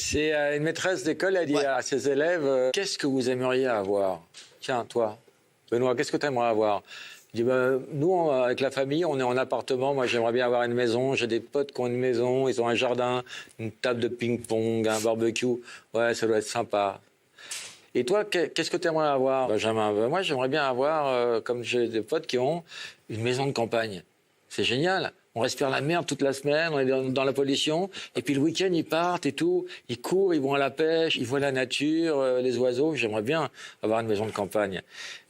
C'est une maîtresse d'école, elle dit à ses élèves qu'est-ce que vous aimeriez avoir? Tiens, toi, Benoît, qu'est-ce que tu aimerais avoir? Je dis nous, avec la famille, on est en appartement. Moi, j'aimerais bien avoir une maison. J'ai des potes qui ont une maison, ils ont un jardin, une table de ping-pong, un barbecue. Ouais, ça doit être sympa. Et toi, qu'est-ce que tu aimerais avoir, Benjamin? Moi, j'aimerais bien avoir, comme j'ai des potes qui ont, une maison de campagne. C'est génial. On respire la mer toute la semaine, on est dans la pollution. Et puis le week-end, ils partent et tout. Ils courent, ils vont à la pêche, ils voient la nature, les oiseaux. J'aimerais bien avoir une maison de campagne.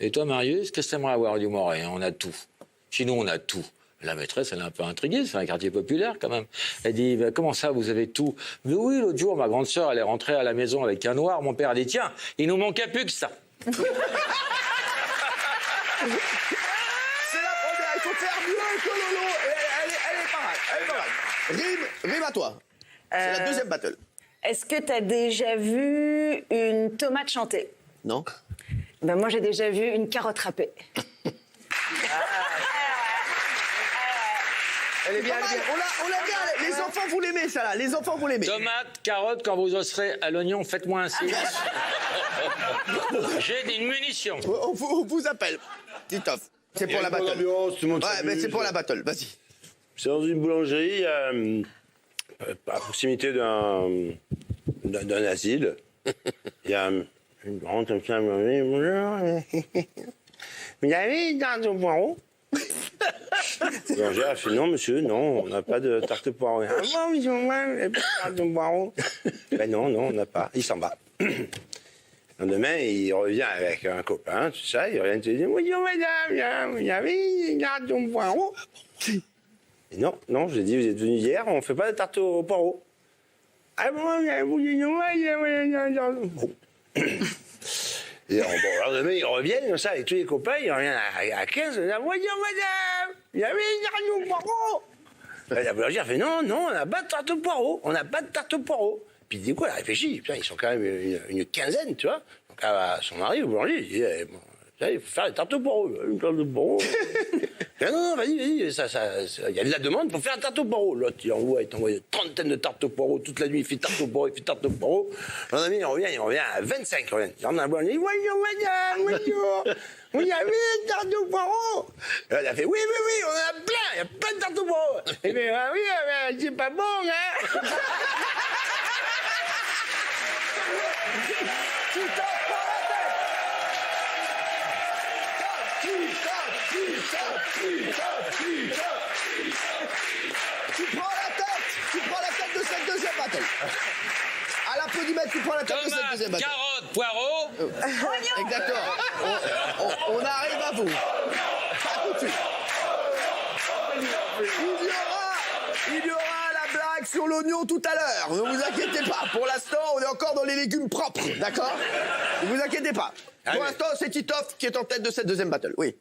Et toi, Marius, qu'est-ce que tu aimerais avoir du Moret? On a tout. Chez nous, on a tout. La maîtresse, elle est un peu intriguée, c'est un quartier populaire quand même. Elle dit, comment ça, vous avez tout? Mais oui, l'autre jour, ma grande sœur, elle est rentrée à la maison avec un noir. Mon père a dit, tiens, il nous manquait plus que ça. C'est la première, il faut faire mieux que Lolo. Elle est pas mal, elle est pas mal. Rime à toi. C'est la deuxième battle. Est-ce que tu as déjà vu une tomate chanter? Non. Ben moi, j'ai déjà vu une carotte râpée. Elle est bien, elle est bien. On l'a bien. Les enfants, vous l'aimez, ça là. Les enfants, vous l'aimez. Tomate, carotte, quand vous osserez à l'oignon, faites-moi un signe. J'ai une munition. On vous appelle. Titoff. C'est pour la battle. Ouais, mais c'est pour la battle. Vas-y. C'est dans une boulangerie à proximité d'un asile. Il y a une grande femme. Bonjour. Vous avez une tarte au poireau? Le boulanger a fait non, monsieur, non, on n'a pas de tarte au poireau. Ah bon, monsieur, moi, vous n'avez pas de tarte au poireau? Ben non, on n'a pas. Il s'en va. Le lendemain, il revient avec un copain, tout ça. Il revient et dit bonjour, madame, vous avez une tarte au poireau? Et non, je lui ai dit, vous êtes venu hier, on ne fait pas de tarte au poireau. Ah bon, vous dites non, bon. Et bon, alors demain, il revient comme ça avec tous les copains, il revient à 15, il dit bonjour, madame, il y avait une tarte au poireau. La boulangère fait non, on n'a pas de tarte au poireau, on n'a pas de tarte au poireau. Puis il dit quoi, elle réfléchit, putain, ils sont quand même une quinzaine, tu vois. Donc à son mari, au boulanger, il dit, il faut faire des tartes au poireau, une tarte au poireau. Non, vas-y, il y a de la demande pour faire un tarte au poireau. L'autre, il t'envoie une trentaine de tartes au poireau, toute la nuit, il fait tarte au poireau, Le lendemain, il revient à 25, il rentre dans la boîte, il dit, bonjour, madame, bonjour, vous y avez une tarte au poireau? Elle a fait, oui, on en a plein, il y a plein de tartes au poireau. Et bien, oui, mais c'est pas bon, hein. Tu prends la tête de cette deuxième battle. À l'applaudimètre, tu prends la tête de cette deuxième battle. Carotte, poireau. Exactement. On arrive à vous. Pas tout de suite. Il y aura la blague sur l'oignon tout à l'heure. Ne vous inquiétez pas. Pour l'instant, on est encore dans les légumes propres. D'accord? Ne vous inquiétez pas. Pour l'instant, c'est Titoff qui est en tête de cette deuxième battle. Oui.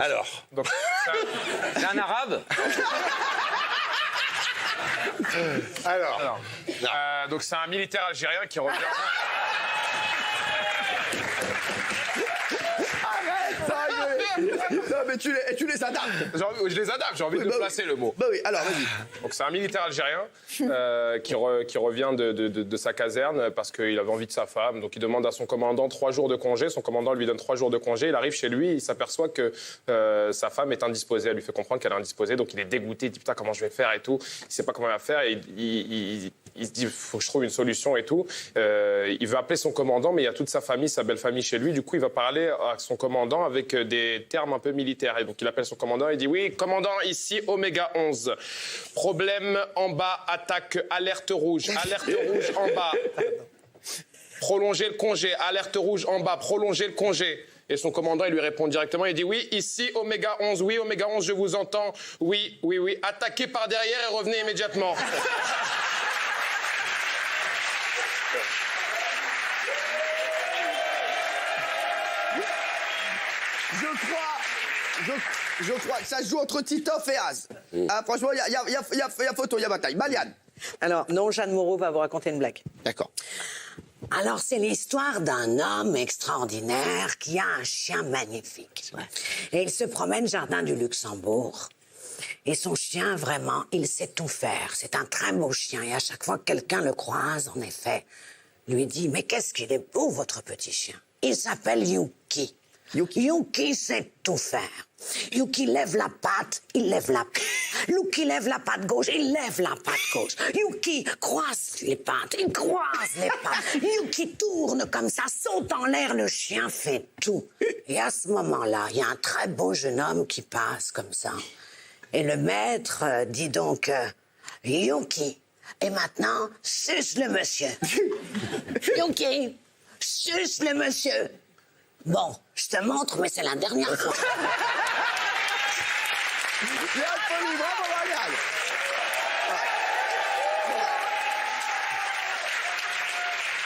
Alors, c'est un arabe? Alors, donc c'est un militaire algérien qui revient. Arrête ça, non, mais tu les adaptes. Je les adapte, j'ai envie de placer le mot. Bah oui, alors vas-y. Donc c'est un militaire algérien qui revient de sa caserne parce qu'il avait envie de sa femme. Donc il demande à son commandant 3 jours de congé. Son commandant lui donne 3 jours de congé. Il arrive chez lui, il s'aperçoit que sa femme est indisposée. Elle lui fait comprendre qu'elle est indisposée. Donc il est dégoûté, il dit putain comment je vais faire et tout. Il sait pas comment il va faire et il se dit faut que je trouve une solution et tout. Il veut appeler son commandant mais il y a toute sa famille, sa belle famille chez lui. Du coup il va parler à son commandant avec des termes un peu militaires. Et donc il appelle son commandant et dit oui commandant ici Oméga 11. Problème en bas, attaque, alerte rouge en bas. Prolonger le congé, alerte rouge en bas, prolonger le congé. Et son commandant, il lui répond directement, il dit oui, ici Oméga 11, oui Oméga 11, je vous entends, oui, attaquez par derrière et revenez immédiatement. Je crois que ça se joue entre Titoff et Az. Ah, franchement, il y a photo, il y a bataille. Maliane. Alors, non, Jeanne Moreau va vous raconter une blague. D'accord. Alors, c'est l'histoire d'un homme extraordinaire qui a un chien magnifique. Et il se promène jardin du Luxembourg. Et son chien, vraiment, il sait tout faire. C'est un très beau chien. Et à chaque fois que quelqu'un le croise, en effet, lui dit « Mais qu'est-ce qu'il est beau, votre petit chien !» Il s'appelle Yuki. Yuki sait tout faire. Yuki lève la patte, il lève la patte. Yuki lève la patte gauche, il lève la patte gauche. Yuki croise les pattes, il croise les pattes. Yuki tourne comme ça, saute en l'air, le chien fait tout. Et à ce moment-là, il y a un très beau jeune homme qui passe comme ça. Et le maître dit donc Yuki, et maintenant, suce le monsieur. Yuki, suce le monsieur. Bon, je te montre, mais c'est la dernière fois. Léa Folie, bravo Marianne.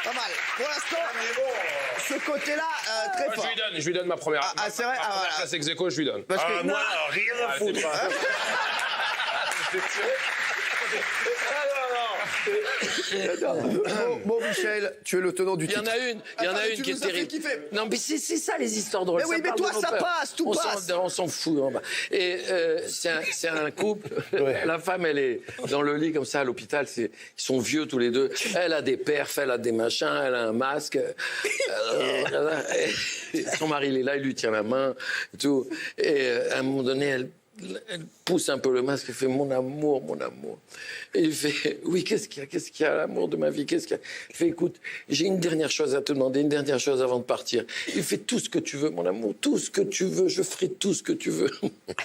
Pas mal. Pour l'instant, ce côté-là, très fort. Je lui donne ma première. Ah, c'est vrai. Ma première place ex aequo, je lui donne. Parce que, Moi, rien à foutre. Bon, Michel, tu es le tenant du Il y titre. en a une, Tu qui est nous as fait terrible. kiffer. Non, mais c'est ça les histoires drôles. Mais oui, mais parle toi, de nos ça peurs. passe, tout passe. On s'en fout. Et c'est un couple. La femme, elle est dans le lit comme ça à l'hôpital. Ils sont vieux tous les deux. Elle a des perfs, elle a des machins, elle a un masque. Et son mari, il est là, il lui tient la main. Et tout. Et à un moment donné, elle pousse un peu le masque et fait « Mon amour, mon amour ». Et il fait « Oui, qu'est-ce qu'il y a, l'amour de ma vie, qu'est-ce qu'il y a ?» Il fait « Écoute, j'ai une dernière chose à te demander, une dernière chose avant de partir. » Il fait « Tout ce que tu veux, mon amour, tout ce que tu veux, je ferai tout ce que tu veux. »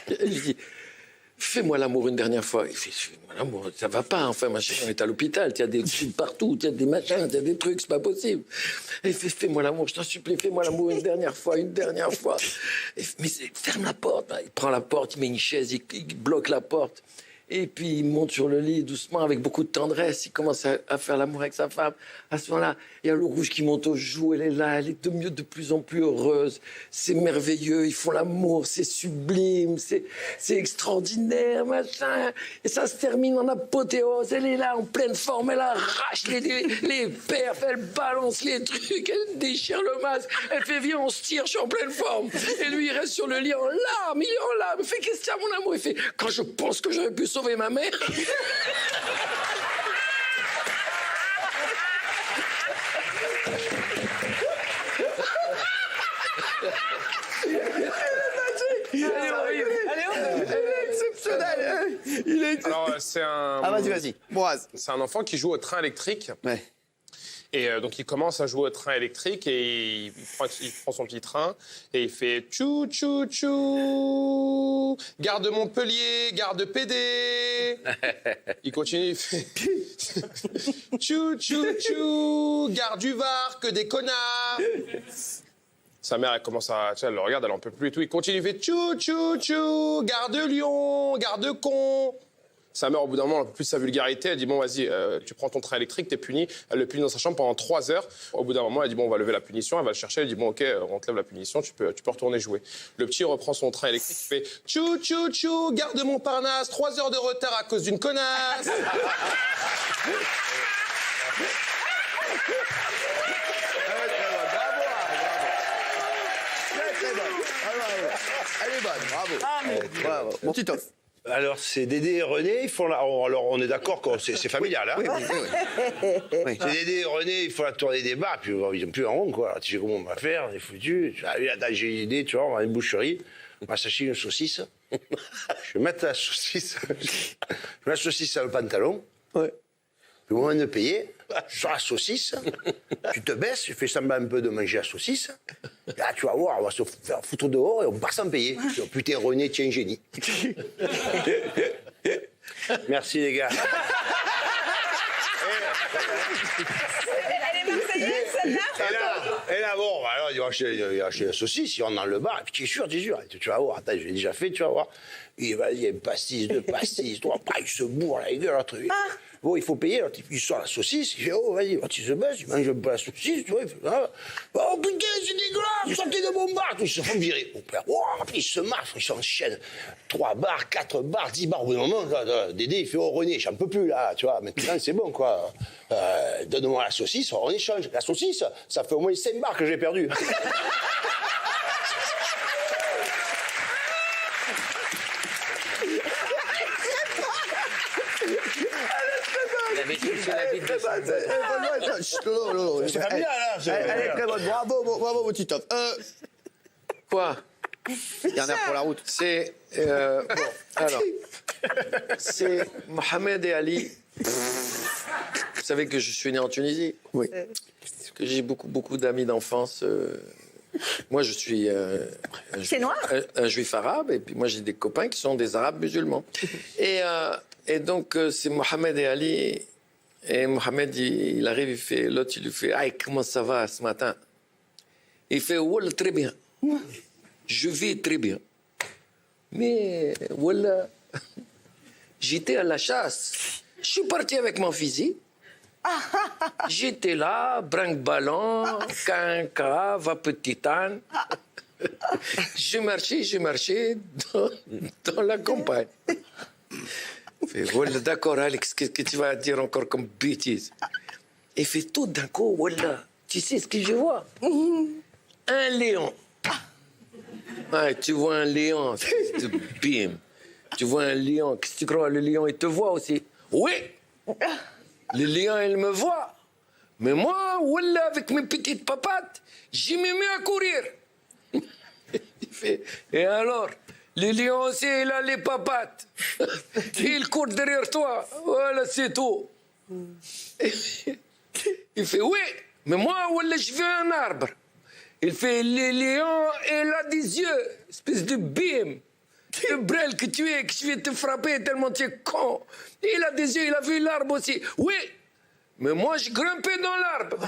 Et je dis « Fais-moi l'amour une dernière fois. » Il fait « Fais-moi l'amour, ça va pas, enfin, ma chérie, on est à l'hôpital, il y a des trucs partout, il y a des machins, il y a des trucs, c'est pas possible. » Et il fait « Fais-moi l'amour, je t'en supplie, fais-moi l'amour une dernière fois, une dernière fois. » Mais ferme la porte. Il prend la porte, il met une chaise, il bloque la porte. Et puis il monte sur le lit doucement, avec beaucoup de tendresse. Il commence à faire l'amour avec sa femme. À ce moment-là, il y a le rouge qui monte aux joues. Elle est là, elle est de plus en plus heureuse. C'est merveilleux, ils font l'amour, c'est sublime, c'est extraordinaire, machin. Et ça se termine en apothéose. Elle est là en pleine forme, elle arrache les perfs, elle balance les trucs, elle déchire le masque. Elle fait viens, on se tire, je suis en pleine forme. Et lui, il reste sur le lit en larmes, il est en larmes. Il fait qu'est-ce qu'il y a, mon amour? Il fait quand je pense que j'aurais pu sauver ma mère. Exceptionnel. Il est... Alors, c'est un. Ah, vas-y. Boaz. C'est un enfant qui joue au train électrique. Ouais. Et donc, il commence à jouer au train électrique et il prend son petit train et il fait tchou, tchou, tchou, gare de Montpellier, gare de PD. Il continue, il fait tchou, tchou, tchou, gare du Var, que des connards. Sa mère, elle commence à... Elle le regarde, elle en peut plus et tout. Il continue, il fait tchou, tchou, tchou, gare de Lyon, gare de con. Sa mère, au bout d'un moment, elle peut plus de sa vulgarité. Elle dit, bon, vas-y, tu prends ton train électrique, t'es puni. Elle le punit dans sa chambre pendant 3 heures. Au bout d'un moment, elle dit, bon, on va lever la punition. Elle va le chercher. Elle dit, bon, OK, on te lève la punition, tu peux retourner jouer. Le petit reprend son train électrique. Il fait, tchou, tchou, tchou, gare de Montparnasse, 3 heures de retard à cause d'une connasse. Elle est bonne, bravo. Bravo. Mon petit off. Alors, c'est Dédé et René, ils font la... Alors, on est d'accord que c'est familial, hein. Oui. C'est Dédé et René, il faut la tournée des bars, puis ils n'ont plus un rond, quoi. Alors, tu sais comment on va faire, on est foutu. J'ai une idée, tu vois, on va à une boucherie, on va s'acheter une saucisse. Je vais mettre la saucisse. Je mets la saucisse sur le pantalon. Ouais. Puis au moment de payer, sur la saucisse, tu te baisses, tu fais semblant un peu de manger la saucisse. Là, tu vas voir, on va se faire foutre dehors et on part sans payer. Putain, René, tiens, génie. Merci, les gars. Elle est marseillaise, celle-là? Et là, bon, alors, il va acheter la saucisse, il rentre dans le bar, et puis tu es sûr. Tu vas voir, attends, je l'ai déjà fait, tu vas voir. Il va dire, pastis, 2 pastis, 3, il se bourre la gueule, l'autre. Bon, il faut payer, alors, il sort la saucisse, il fait, oh, vas-y, il se baisse, il mange un peu la saucisse, tu vois, il fait, ah, oh putain, c'est dégueulasse, sortez de mon bar, ils se font virer. Mon père, oh, puis ils se marchent, ils s'enchaînent, 3 bars, 4 bars, 10 bars, au bout d'un moment, là, Dédé, il fait, oh, René, j'en peux plus, là, tu vois, maintenant, c'est bon, quoi. Donne-moi la saucisse, on échange. La saucisse, ça fait au moins 5 bars que j'ai perdu. C'est familial, hein. Elle est très bonne. Bravo, mon Titoff. Quoi? Dernière pour la route. C'est. Bon, alors. C'est Mohamed et Ali. Vous savez que je suis né en Tunisie? Oui. Que j'ai beaucoup d'amis d'enfance. Moi, je suis C'est noir? un juif arabe, et puis moi, j'ai des copains qui sont des arabes musulmans. Et donc, c'est Mohamed et Ali. Et Mohamed, il arrive, il fait, l'autre, il lui fait, ah, comment ça va ce matin? Il fait, Wallah, très bien. Je vis très bien. Mais, Wallah, j'étais à la chasse. Je suis parti avec mon fusil. J'étais là, brinque-ballon, quinca, va petit âne. Je marchais dans la campagne. Il fait, voilà, d'accord, Alex, qu'est-ce que tu vas dire encore comme bêtise? Il fait tout d'un coup, voilà, tu sais ce que je vois? Un lion. Ouais, tu vois un lion, bim. Tu vois un lion, qu'est-ce que tu crois? Le lion, il te voit aussi? Oui! Le lion, il me voit. Mais moi, voilà, avec mes petites papates, j'ai mis à courir. Il fait, et alors? Le lion aussi, il a les papates. Il court derrière toi. Voilà, c'est tout. Il fait, oui, mais moi, voilà, je veux un arbre. Il fait, le lion, il a des yeux, espèce de bim. Le brel que tu es, que je vais te frapper tellement tu es con. Il a des yeux, il a vu l'arbre aussi. Oui, mais moi, je grimpais dans l'arbre.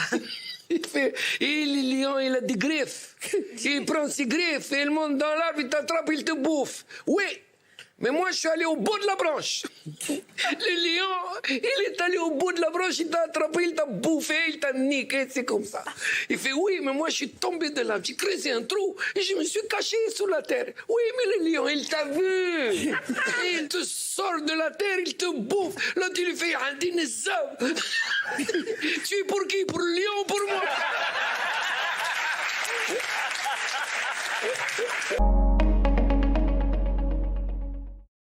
Il fait, et le lion, il a des griffes. Il prend ses griffes et il monte dans l'arbre, il t'attrape, il te bouffe. Oui, mais moi, je suis allé au bout de la branche. Le lion, il est allé au bout de la branche, il t'a attrapé, il t'a bouffé, il t'a niqué, c'est comme ça. Il fait, oui, mais moi, je suis tombé de l'arbre, j'ai creusé un trou et je me suis caché sous la terre. Oui, mais le lion, il t'a vu. Il te sort de la terre, il te bouffe. Là, tu lui fais un dinosaure. Tu es pour qui? Pour le lion ou pour moi?